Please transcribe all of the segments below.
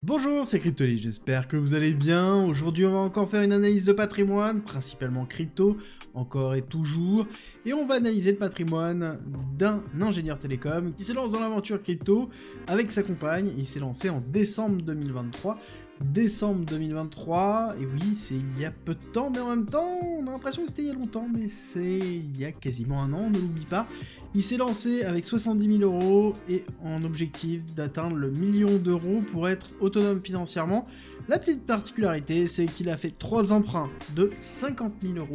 Bonjour, c'est Cryptoly, j'espère que vous allez bien. Aujourd'hui, on va encore faire une analyse de patrimoine, principalement crypto, encore et toujours. Et on va analyser le patrimoine d'un ingénieur télécom qui se lance dans l'aventure crypto avec sa compagne. Il s'est lancé en décembre 2023. Décembre 2023, et oui, c'est il y a peu de temps, mais en même temps, on a l'impression que c'était il y a longtemps, mais c'est il y a quasiment un an, on ne l'oublie pas. Il s'est lancé avec 70 000 € et en objectif d'atteindre le million d'euros pour être autonome financièrement. La petite particularité, c'est qu'il a fait 3 emprunts de 50 000 €,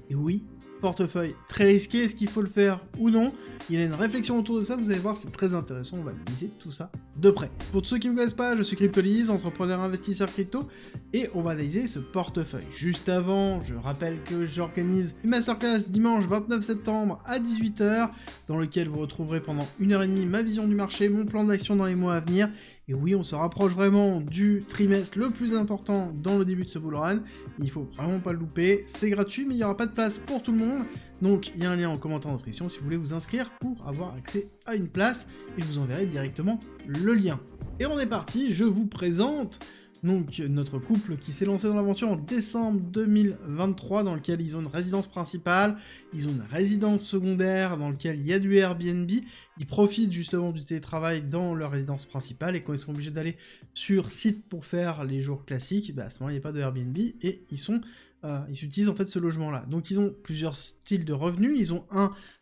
et oui, portefeuille très risqué, est-ce qu'il faut le faire ou non? Il y a une réflexion autour de ça, vous allez voir, c'est très intéressant, on va analyser tout ça de près. Pour ceux qui ne me connaissent pas, je suis Cryptoly, entrepreneur investisseur crypto, et on va analyser ce portefeuille. Juste avant, je rappelle que j'organise une masterclass dimanche 29 septembre à 18 h, dans lequel vous retrouverez pendant 1h30 ma vision du marché, mon plan d'action dans les mois à venir. Et oui, on se rapproche vraiment du trimestre le plus important dans le début de ce bull run. Il faut vraiment pas le louper. C'est gratuit, mais il n'y aura pas de place pour tout le monde. Donc, il y a un lien en commentaire en description si vous voulez vous inscrire pour avoir accès à une place. Et je vous enverrai directement le lien. Et on est parti, je vous présente donc notre couple qui s'est lancé dans l'aventure en décembre 2023, dans lequel ils ont une résidence principale, ils ont une résidence secondaire dans laquelle il y a du Airbnb. Ils profitent justement du télétravail dans leur résidence principale, et quand ils sont obligés d'aller sur site pour faire les jours classiques, à ce moment-là il n'y a pas de Airbnb et ils utilisent en fait ce logement-là. Donc ils ont plusieurs styles de revenus. Ils ont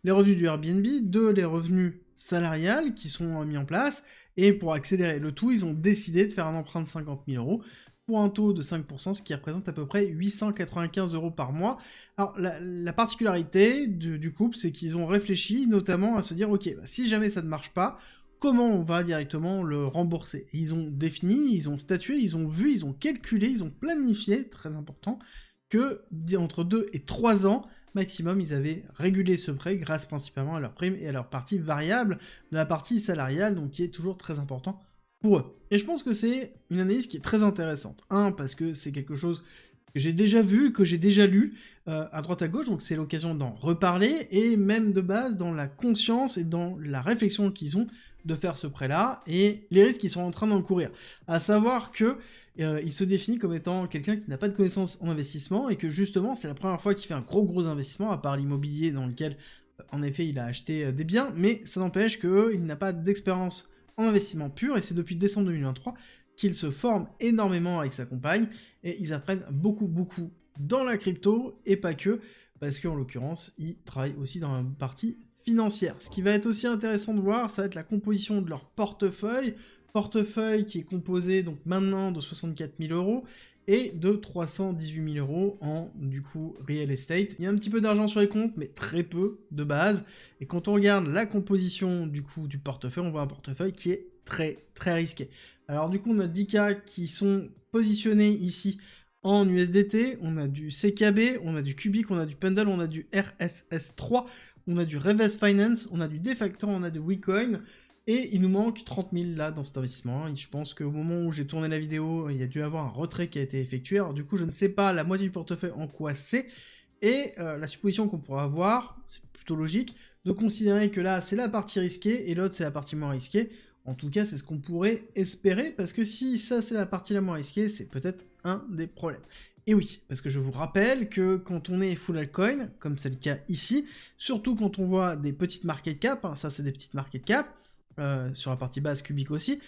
les revenus du Airbnb, les revenus salariales qui sont mis en place, et pour accélérer le tout, ils ont décidé de faire un emprunt de 50 000 € pour un taux de 5%, ce qui représente à peu près 895 € par mois. Alors la particularité du couple, c'est qu'ils ont réfléchi notamment à se dire, ok, si jamais ça ne marche pas, comment on va directement le rembourser? Et ils ont défini, ils ont statué, ils ont vu, ils ont calculé, ils ont planifié, très important, que entre 2 et 3 ans maximum, ils avaient régulé ce prêt grâce principalement à leur prime et à leur partie variable de la partie salariale, donc qui est toujours très important pour eux. Et je pense que c'est une analyse qui est très intéressante. Parce que c'est quelque chose que j'ai déjà vu, que j'ai déjà lu à droite à gauche, donc c'est l'occasion d'en reparler, et même de base dans la conscience et dans la réflexion qu'ils ont de faire ce prêt-là, et les risques qu'ils sont en train d'encourir. À savoir que il se définit comme étant quelqu'un qui n'a pas de connaissances en investissement, et que justement c'est la première fois qu'il fait un gros investissement, à part l'immobilier dans lequel en effet il a acheté des biens, mais ça n'empêche qu'il n'a pas d'expérience en investissement pur, et c'est depuis décembre 2023 qu'il se forme énormément avec sa compagne, et ils apprennent beaucoup dans la crypto, et pas que, parce qu'en l'occurrence, ils travaillent aussi dans la partie financière. Ce qui va être aussi intéressant de voir, ça va être la composition de leur portefeuille qui est composé donc maintenant de 64 000 € et de 318 000 € en, du coup, real estate. Il y a un petit peu d'argent sur les comptes, mais très peu de base, et quand on regarde la composition, du coup, du portefeuille, on voit un portefeuille qui est très risqué. Alors du coup, on a 10 cas qui sont positionnés ici en USDT, on a du CKB, on a du Cubic, on a du Pendle, on a du RSS3, on a du Reverse Finance, on a du Defactor, on a du WeCoin, et il nous manque 30 000 là dans cet investissement. Et je pense qu'au moment où j'ai tourné la vidéo, il y a dû avoir un retrait qui a été effectué. Alors du coup, je ne sais pas la moitié du portefeuille en quoi c'est, et la supposition qu'on pourra avoir, c'est plutôt logique, de considérer que là, c'est la partie risquée, et l'autre, c'est la partie moins risquée. En tout cas, c'est ce qu'on pourrait espérer, parce que si ça, c'est la partie la moins risquée, c'est peut-être un des problèmes. Et oui, parce que je vous rappelle que quand on est full altcoin, comme c'est le cas ici, surtout quand on voit des petites market cap, ça c'est des petites market cap, sur la partie basse Cubic aussi,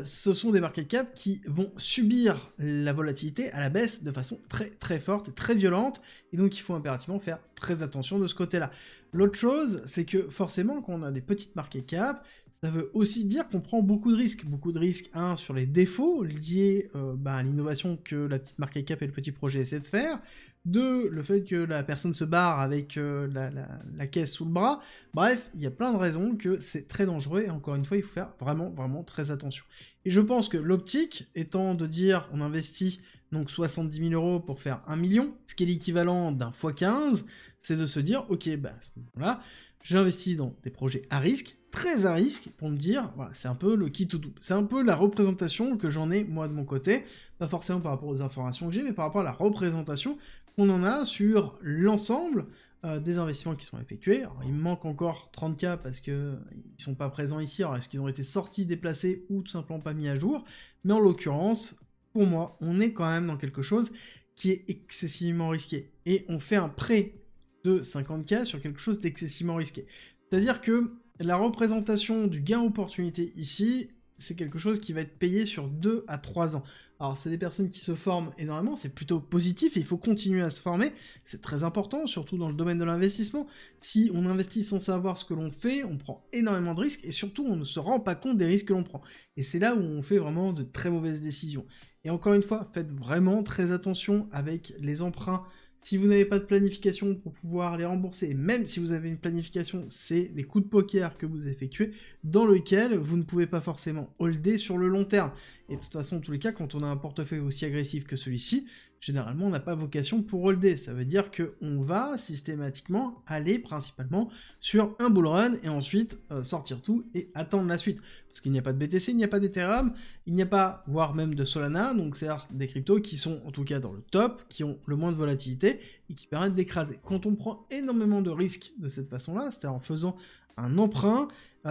ce sont des market cap qui vont subir la volatilité à la baisse de façon très forte et très violente, et donc il faut impérativement faire très attention de ce côté-là. L'autre chose, c'est que forcément, quand on a des petites market cap, ça veut aussi dire qu'on prend beaucoup de risques, sur les défauts liés à l'innovation que la petite market cap et le petit projet essaient de faire, 2, le fait que la personne se barre avec la caisse sous le bras. Bref, il y a plein de raisons que c'est très dangereux, et encore une fois, il faut faire vraiment très attention. Et je pense que l'optique étant de dire on investit donc 70 000 € pour faire 1 million, ce qui est l'équivalent d'un x15, c'est de se dire ok, à ce moment-là, j'investis dans des projets à risque, très à risque pour me dire, voilà, c'est un peu le kit to do. C'est un peu la représentation que j'en ai moi de mon côté, pas forcément par rapport aux informations que j'ai, mais par rapport à la représentation qu'on en a sur l'ensemble des investissements qui sont effectués. Alors, il me manque encore 30K parce qu'ils sont pas présents ici, alors est-ce qu'ils ont été sortis, déplacés ou tout simplement pas mis à jour, mais en l'occurrence, pour moi, on est quand même dans quelque chose qui est excessivement risqué. Et on fait un prêt de 50K sur quelque chose d'excessivement risqué. C'est-à-dire que la représentation du gain opportunité ici, c'est quelque chose qui va être payé sur 2 à 3 ans. Alors c'est des personnes qui se forment énormément, c'est plutôt positif et il faut continuer à se former, c'est très important, surtout dans le domaine de l'investissement. Si on investit sans savoir ce que l'on fait, on prend énormément de risques et surtout on ne se rend pas compte des risques que l'on prend. Et c'est là où on fait vraiment de très mauvaises décisions. Et encore une fois, faites vraiment très attention avec les emprunts. Si vous n'avez pas de planification pour pouvoir les rembourser, et même si vous avez une planification, c'est des coups de poker que vous effectuez, dans lequel vous ne pouvez pas forcément holder sur le long terme. Et de toute façon, en tous les cas, quand on a un portefeuille aussi agressif que celui-ci, généralement, on n'a pas vocation pour holder. Ça veut dire qu'on va systématiquement aller principalement sur un bull run et ensuite sortir tout et attendre la suite. Parce qu'il n'y a pas de BTC, il n'y a pas d'Ethereum, il n'y a pas, voire même de Solana, donc c'est des cryptos qui sont en tout cas dans le top, qui ont le moins de volatilité et qui permettent d'écraser. Quand on prend énormément de risques de cette façon-là, c'est-à-dire en faisant un emprunt,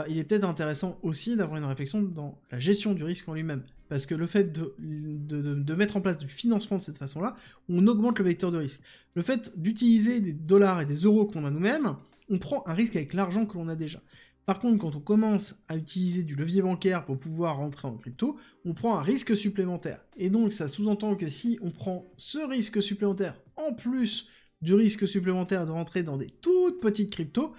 il est peut-être intéressant aussi d'avoir une réflexion dans la gestion du risque en lui-même. Parce que le fait de mettre en place du financement de cette façon-là, on augmente le vecteur de risque. Le fait d'utiliser des dollars et des euros qu'on a nous-mêmes, on prend un risque avec l'argent que l'on a déjà. Par contre, quand on commence à utiliser du levier bancaire pour pouvoir rentrer en crypto, on prend un risque supplémentaire. Et donc, ça sous-entend que si on prend ce risque supplémentaire, en plus du risque supplémentaire de rentrer dans des toutes petites cryptos,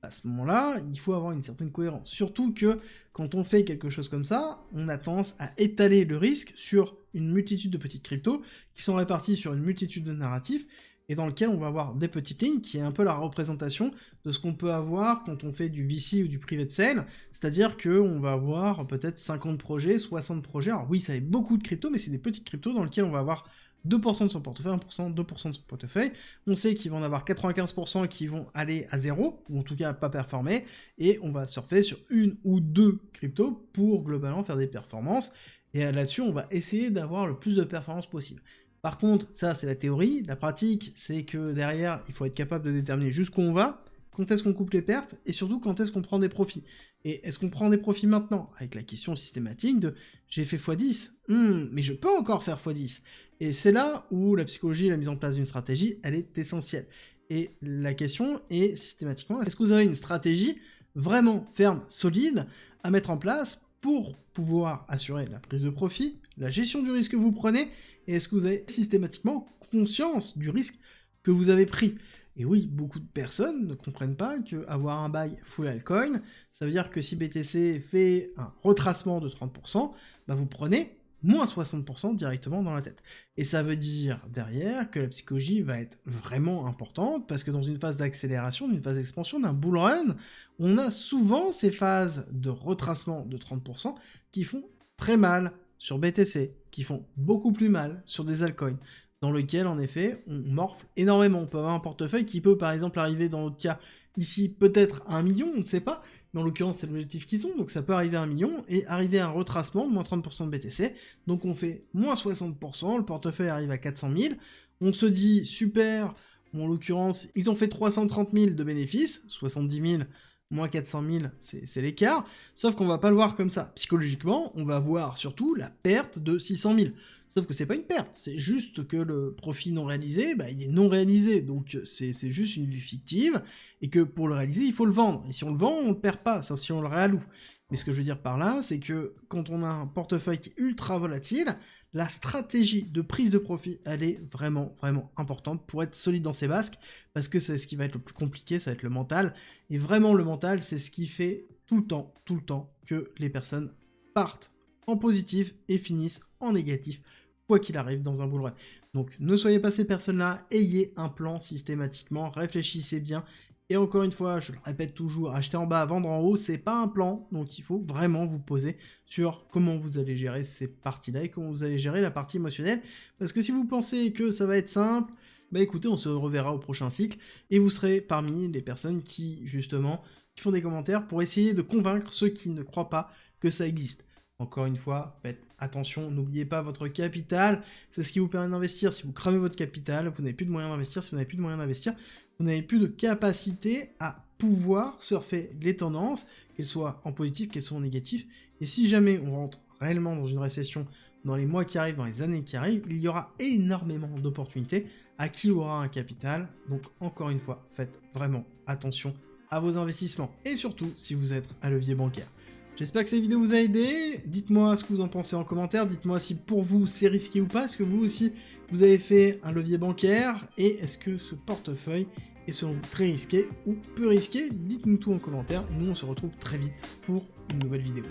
à ce moment-là, il faut avoir une certaine cohérence. Surtout que quand on fait quelque chose comme ça, on a tendance à étaler le risque sur une multitude de petites cryptos qui sont réparties sur une multitude de narratifs et dans lequel on va avoir des petites lignes qui est un peu la représentation de ce qu'on peut avoir quand on fait du VC ou du private sale, c'est-à-dire qu'on va avoir peut-être 50 projets, 60 projets, alors oui, ça fait beaucoup de cryptos, mais c'est des petites cryptos dans lesquelles on va avoir 2% de son portefeuille, 1%, 2% de son portefeuille. On sait qu'il va en avoir 95% qui vont aller à zéro, ou en tout cas pas performer, et on va surfer sur une ou deux cryptos pour globalement faire des performances, et là-dessus on va essayer d'avoir le plus de performances possible. Par contre, ça c'est la théorie, la pratique c'est que derrière il faut être capable de déterminer jusqu'où on va, quand est-ce qu'on coupe les pertes, et surtout quand est-ce qu'on prend des profits. Et est-ce qu'on prend des profits maintenant? Avec la question systématique de j'ai fait x10, mais je peux encore faire x10. Et c'est là où la psychologie et la mise en place d'une stratégie, elle est essentielle. Et la question est systématiquement, est-ce que vous avez une stratégie vraiment ferme, solide, à mettre en place pour pouvoir assurer la prise de profit, la gestion du risque que vous prenez, et est-ce que vous avez systématiquement conscience du risque que vous avez pris? Et oui, beaucoup de personnes ne comprennent pas qu'avoir un bail full altcoin, ça veut dire que si BTC fait un retracement de 30%, bah vous prenez moins 60% directement dans la tête. Et ça veut dire derrière que la psychologie va être vraiment importante, parce que dans une phase d'accélération, d'une phase d'expansion, d'un bull run, on a souvent ces phases de retracement de 30% qui font très mal sur BTC, qui font beaucoup plus mal sur des altcoins, dans lequel, en effet, on morfle énormément. On peut avoir un portefeuille qui peut, par exemple, arriver, dans notre cas, ici, peut-être à 1 million, on ne sait pas, mais en l'occurrence, c'est l'objectif qu'ils ont, donc ça peut arriver à 1 million, et arriver à un retracement de moins 30% de BTC, donc on fait moins 60%, le portefeuille arrive à 400 000, on se dit, super, en l'occurrence, ils ont fait 330 000 de bénéfices, 70 000, moins 400 000, c'est l'écart, sauf qu'on va pas le voir comme ça. Psychologiquement, on va voir surtout la perte de 600 000. Sauf que c'est pas une perte, c'est juste que le profit non réalisé, bah, il est non réalisé, donc c'est juste une vue fictive, et que pour le réaliser, il faut le vendre. Et si on le vend, on le perd pas, sauf si on le réalloue. Mais ce que je veux dire par là, c'est que quand on a un portefeuille qui est ultra volatile, la stratégie de prise de profit, elle est vraiment, vraiment importante pour être solide dans ses basques, parce que c'est ce qui va être le plus compliqué, ça va être le mental. Et vraiment, le mental, c'est ce qui fait tout le temps, que les personnes partent en positif et finissent en négatif, quoi qu'il arrive dans un bull run. Donc ne soyez pas ces personnes-là, ayez un plan systématiquement, réfléchissez bien. Et encore une fois, je le répète toujours, acheter en bas, vendre en haut, c'est pas un plan, donc il faut vraiment vous poser sur comment vous allez gérer ces parties-là et comment vous allez gérer la partie émotionnelle, parce que si vous pensez que ça va être simple, bah écoutez, on se reverra au prochain cycle, et vous serez parmi les personnes qui, justement, qui font des commentaires pour essayer de convaincre ceux qui ne croient pas que ça existe. Encore une fois, faites attention, n'oubliez pas votre capital, c'est ce qui vous permet d'investir. Si vous cramez votre capital, vous n'avez plus de moyens d'investir. Si vous n'avez plus de moyens d'investir, vous n'avez plus de capacité à pouvoir surfer les tendances, qu'elles soient en positif, qu'elles soient en négatif. Et si jamais on rentre réellement dans une récession dans les mois qui arrivent, dans les années qui arrivent, il y aura énormément d'opportunités à qui aura un capital. Donc encore une fois, faites vraiment attention à vos investissements. Et surtout, si vous êtes un levier bancaire. J'espère que cette vidéo vous a aidé. Dites-moi ce que vous en pensez en commentaire. Dites-moi si pour vous c'est risqué ou pas. Est-ce que vous aussi vous avez fait un levier bancaire? Et est-ce que ce portefeuille est selon vous très risqué ou peu risqué? Dites-nous tout en commentaire. Et nous on se retrouve très vite pour une nouvelle vidéo.